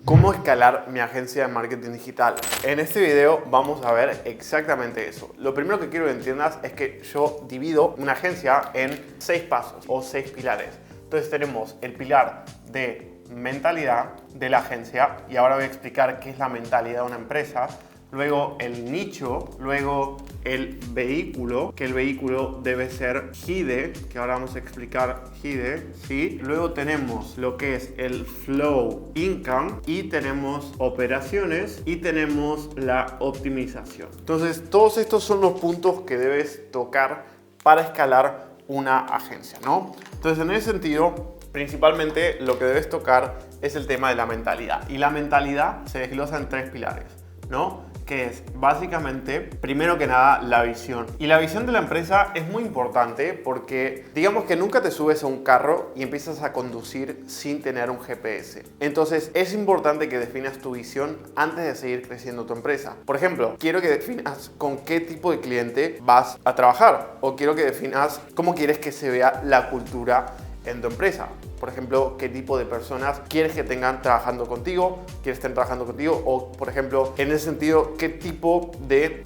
¿Cómo escalar mi agencia de marketing digital? En este video vamos a ver exactamente eso. Lo primero que quiero que entiendas es que yo divido una agencia en 6 pasos o 6 pilares. Entonces tenemos el pilar de mentalidad de la agencia, y ahora voy a explicar qué es la mentalidad de una empresa. Luego el nicho, luego el vehículo, que el vehículo debe ser GIDE, que ahora vamos a explicar GIDE, ¿sí? Luego tenemos lo que es el flow income, y tenemos operaciones, y tenemos la optimización. Entonces todos estos son los puntos que debes tocar para escalar una agencia, ¿no? Entonces en ese sentido, principalmente lo que debes tocar es el tema de la mentalidad, y la mentalidad se desglosa en 3 pilares, ¿no? Que es básicamente, primero que nada, la visión. Y la visión de la empresa es muy importante porque digamos que nunca te subes a un carro y empiezas a conducir sin tener un GPS. Entonces es importante que definas tu visión antes de seguir creciendo tu empresa. Por ejemplo, quiero que definas con qué tipo de cliente vas a trabajar, o quiero que definas cómo quieres que se vea la cultura en tu empresa. Por ejemplo, qué tipo de personas quieres que tengan trabajando contigo, quieres que estén trabajando contigo, o por ejemplo, en ese sentido, qué tipo de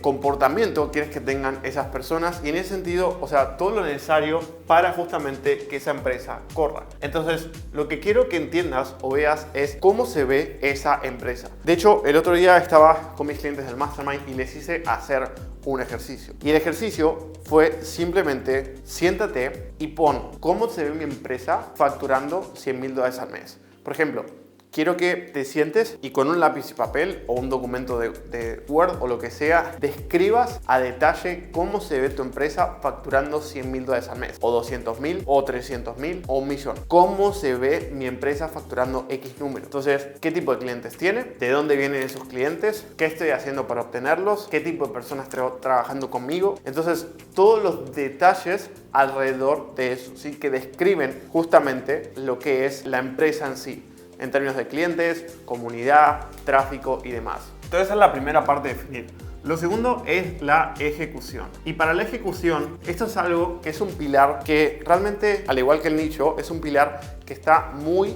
comportamiento quieres que tengan esas personas, y en ese sentido, o sea, todo lo necesario para justamente que esa empresa corra. Entonces, lo que quiero que entiendas o veas es cómo se ve esa empresa. De hecho, el otro día estaba con mis clientes del Mastermind y les hice hacer un ejercicio. Y el ejercicio fue simplemente siéntate y pon cómo se ve mi empresa facturando $100,000 al mes. Por ejemplo, quiero que te sientes y con un lápiz y papel o un documento de Word o lo que sea, describas a detalle cómo se ve tu empresa facturando $100,000 al mes, o 200,000, o 300,000, o 1,000,000. ¿Cómo se ve mi empresa facturando X número? Entonces, ¿qué tipo de clientes tiene? ¿De dónde vienen esos clientes? ¿Qué estoy haciendo para obtenerlos? ¿Qué tipo de personas trabajando conmigo? Entonces, todos los detalles alrededor de eso, ¿sí? Que describen justamente lo que es la empresa en sí, en términos de clientes, comunidad, tráfico y demás. Entonces esa es la primera parte de definir. Lo segundo es la ejecución. Y para la ejecución, esto es algo que es un pilar que realmente, al igual que el nicho, es un pilar que está muy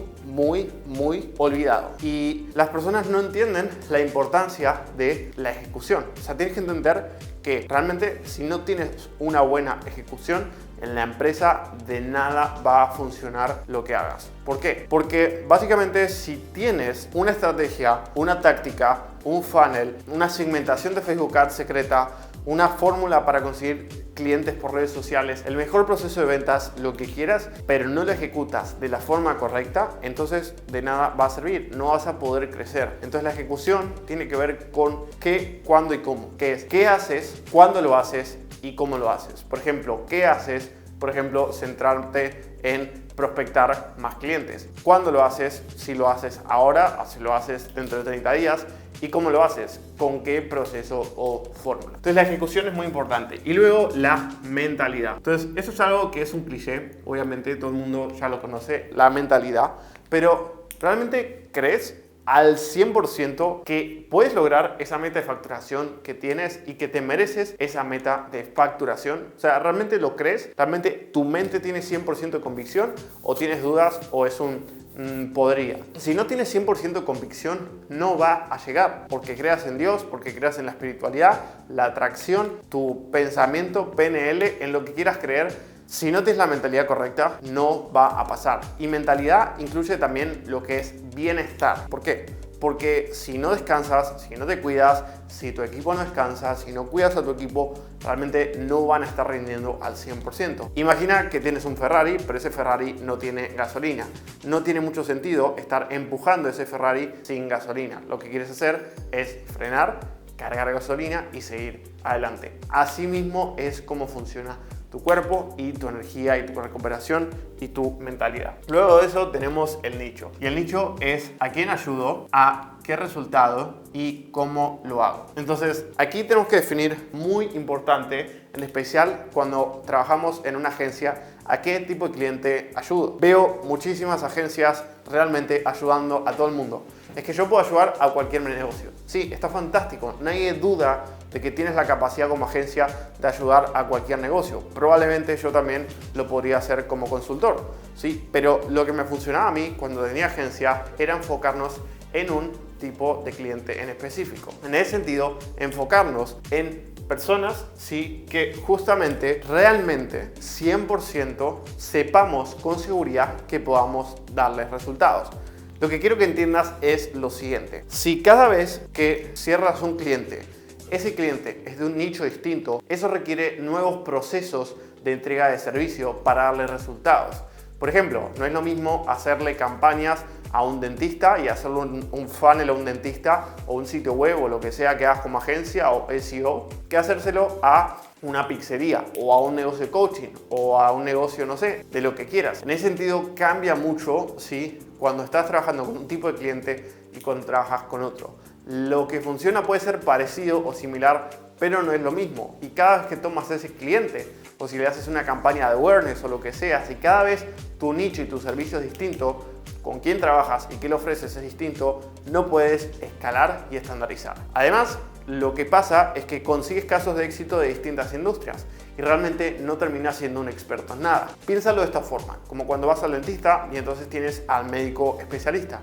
olvidado. Y las personas no entienden la importancia de la ejecución. O sea, tienes que entender que realmente si no tienes una buena ejecución en la empresa, de nada va a funcionar lo que hagas. ¿Por qué? Porque básicamente si tienes una estrategia, una táctica, un funnel, una segmentación de Facebook Ads secreta, una fórmula para conseguir clientes por redes sociales, el mejor proceso de ventas, lo que quieras, pero no lo ejecutas de la forma correcta, entonces de nada va a servir, no vas a poder crecer. Entonces la ejecución tiene que ver con qué, cuándo y cómo. ¿Qué es? ¿Qué haces? ¿Cuándo lo haces? ¿Y cómo lo haces? Por ejemplo, ¿qué haces? Por ejemplo, centrarte en prospectar más clientes. ¿Cuándo lo haces? Si lo haces ahora, si lo haces dentro de 30 días. ¿Y cómo lo haces? ¿Con qué proceso o fórmula? Entonces la ejecución es muy importante. Y luego la mentalidad. Entonces eso es algo que es un cliché. Obviamente todo el mundo ya lo conoce, la mentalidad. Pero ¿realmente crees al 100% que puedes lograr esa meta de facturación que tienes y que te mereces esa meta de facturación? O sea, ¿realmente lo crees? ¿Realmente tu mente tiene 100% de convicción? ¿O tienes dudas? ¿O es un podría? Si no tienes 100% de convicción, no va a llegar, porque creas en Dios, porque creas en la espiritualidad, la atracción, tu pensamiento, PNL, en lo que quieras creer. Si no tienes la mentalidad correcta, no va a pasar. Y mentalidad incluye también lo que es bienestar. ¿Por qué? Porque si no descansas, si no te cuidas, si tu equipo no descansa, si no cuidas a tu equipo, realmente no van a estar rindiendo al 100%. Imagina que tienes un Ferrari, pero ese Ferrari no tiene gasolina. No tiene mucho sentido estar empujando ese Ferrari sin gasolina. Lo que quieres hacer es frenar, cargar gasolina y seguir adelante. Así mismo es como funciona tu cuerpo y tu energía y tu recuperación y tu mentalidad. Luego de eso tenemos el nicho. Y el nicho es a quién ayudo, a qué resultado y cómo lo hago. Entonces aquí tenemos que definir, muy importante, en especial cuando trabajamos en una agencia, a qué tipo de cliente ayudo. Veo muchísimas agencias realmente ayudando a todo el mundo. es que yo puedo ayudar a cualquier negocio. Sí, está fantástico. Nadie duda de que tienes la capacidad como agencia de ayudar a cualquier negocio. Probablemente yo también lo podría hacer como consultor, ¿sí? Pero lo que me funcionaba a mí cuando tenía agencia era enfocarnos en un tipo de cliente en específico. En ese sentido, enfocarnos en personas, sí, que justamente, realmente, 100% sepamos con seguridad que podamos darles resultados. Lo que quiero que entiendas es lo siguiente. Si cada vez que cierras un cliente, ese cliente es de un nicho distinto, eso requiere nuevos procesos de entrega de servicio para darle resultados. Por ejemplo, no es lo mismo hacerle campañas a un dentista y hacerle un funnel a un dentista o un sitio web o lo que sea que hagas como agencia o SEO, que hacérselo a una pizzería o a un negocio de coaching o a un negocio, no sé, de lo que quieras. En ese sentido cambia mucho, ¿sí?, cuando estás trabajando con un tipo de cliente y cuando trabajas con otro. Lo que funciona puede ser parecido o similar, pero no es lo mismo. Y cada vez que tomas ese cliente o si le haces una campaña de awareness o lo que sea, si cada vez tu nicho y tu servicio es distinto, con quién trabajas y qué le ofreces es distinto, no puedes escalar y estandarizar. Además, lo que pasa es que consigues casos de éxito de distintas industrias y realmente no terminas siendo un experto en nada. Piénsalo de esta forma, como cuando vas al dentista y entonces tienes al médico especialista.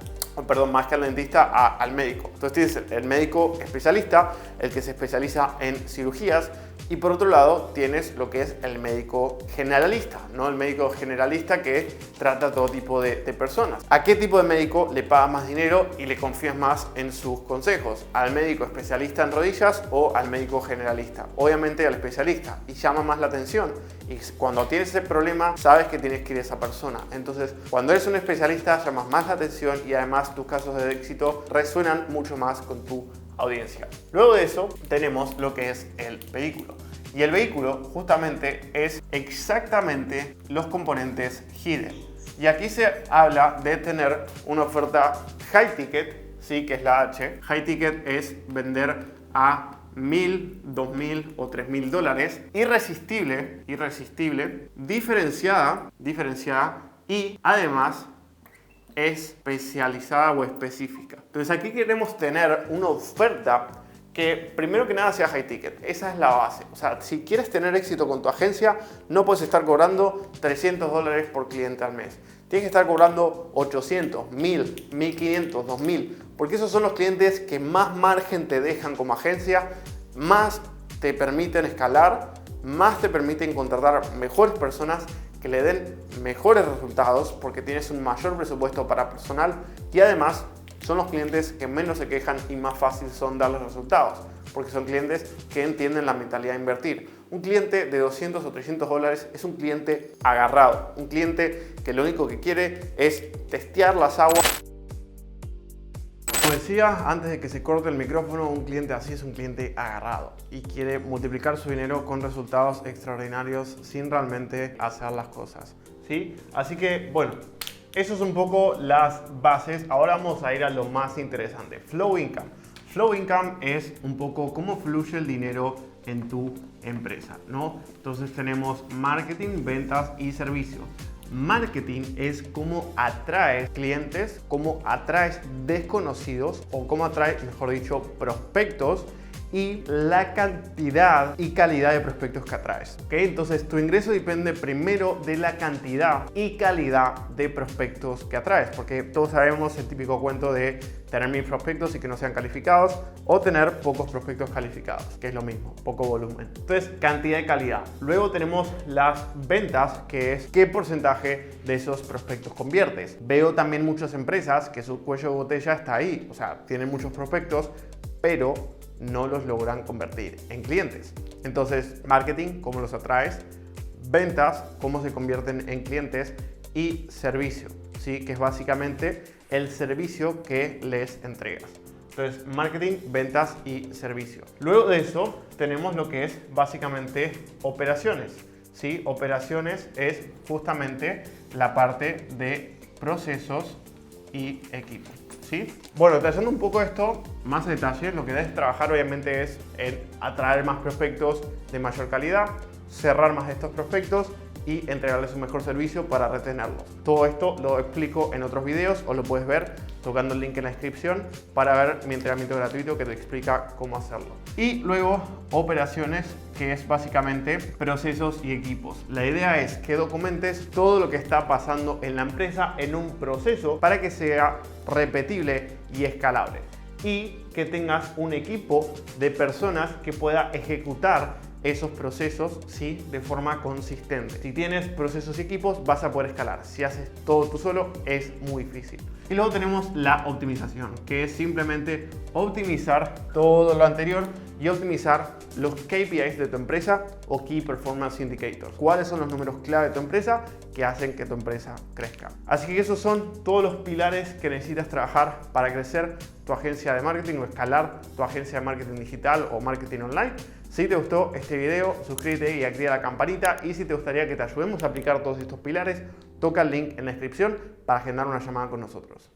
Perdón, más que al dentista, al médico. Entonces tienes el médico especialista, el que se especializa en cirugías, y por otro lado tienes lo que es el médico generalista, ¿no? El médico generalista que trata todo tipo de personas. ¿A qué tipo de médico le pagas más dinero y le confías más en sus consejos? ¿Al médico especialista en rodillas o al médico generalista? Obviamente al especialista, y llama más la atención. Y cuando tienes ese problema, sabes que tienes que ir a esa persona. Entonces, cuando eres un especialista, llamas más la atención y además tus casos de éxito resuenan mucho más con tu audiencia. Luego de eso tenemos lo que es el vehículo. Y el vehículo justamente es exactamente los componentes hidden. Y aquí se habla de tener una oferta high ticket, sí, que es la H. High ticket es vender a $1,000, $2,000 o $3,000. Irresistible, diferenciada y además especializada o específica. Entonces aquí queremos tener una oferta que primero que nada sea high ticket. Esa es la base. O sea, si quieres tener éxito con tu agencia, no puedes estar cobrando $300 por cliente al mes. Tienes que estar cobrando 800, 1000, 1500, 2000, porque esos son los clientes que más margen te dejan como agencia, más te permiten escalar, más te permiten contratar mejores personas que le den mejores resultados porque tienes un mayor presupuesto para personal y además son los clientes que menos se quejan y más fácil son darles resultados porque son clientes que entienden la mentalidad de invertir. Un cliente de 200 o $300 es un cliente agarrado, un cliente que lo único que quiere es testear las aguas. Como decía antes de que se corte el micrófono, un cliente así es un cliente agarrado y quiere multiplicar su dinero con resultados extraordinarios sin realmente hacer las cosas, ¿sí? Así que, bueno, eso es un poco las bases. Ahora vamos a ir a lo más interesante, Flow Income. Flow Income es un poco cómo fluye el dinero en tu empresa, ¿no? Entonces tenemos marketing, ventas y servicios. Marketing es cómo atraes clientes, cómo atraes desconocidos o cómo atraes, mejor dicho, prospectos y la cantidad y calidad de prospectos que atraes. ¿Okay? Entonces tu ingreso depende primero de la cantidad y calidad de prospectos que atraes, porque todos sabemos el típico cuento de tener 1000 prospectos y que no sean calificados o tener pocos prospectos calificados, que es lo mismo, poco volumen. Entonces, cantidad y calidad. Luego tenemos las ventas, que es qué porcentaje de esos prospectos conviertes. Veo también muchas empresas que su cuello de botella está ahí, o sea, tienen muchos prospectos, pero no los logran convertir en clientes. Entonces, marketing, cómo los atraes, ventas, cómo se convierten en clientes y servicio, ¿sí? Que es básicamente el servicio que les entregas. Entonces, marketing, ventas y servicio. Luego de eso, tenemos lo que es básicamente operaciones, ¿sí? Operaciones es justamente la parte de procesos y equipo, ¿sí? Bueno, trazando un poco esto más en detalle, lo que debes trabajar obviamente es en atraer más prospectos de mayor calidad, cerrar más de estos prospectos y entregarles un mejor servicio para retenerlos. Todo esto lo explico en otros videos o lo puedes ver tocando el link en la descripción para ver mi entrenamiento gratuito que te explica cómo hacerlo. Y luego operaciones, que es básicamente procesos y equipos. La idea es que documentes todo lo que está pasando en la empresa en un proceso para que sea repetible y escalable, y que tengas un equipo de personas que pueda ejecutar esos procesos, ¿sí?, de forma consistente. Si tienes procesos y equipos, vas a poder escalar. Si haces todo tú solo, es muy difícil. Y luego tenemos la optimización, que es simplemente optimizar todo lo anterior y optimizar los KPIs de tu empresa o Key Performance Indicators. ¿Cuáles son los números clave de tu empresa que hacen que tu empresa crezca? Así que esos son todos los pilares que necesitas trabajar para crecer tu agencia de marketing o escalar tu agencia de marketing digital o marketing online. Si te gustó este video, suscríbete y activa la campanita. Y si te gustaría que te ayudemos a aplicar todos estos pilares, toca el link en la descripción para agendar una llamada con nosotros.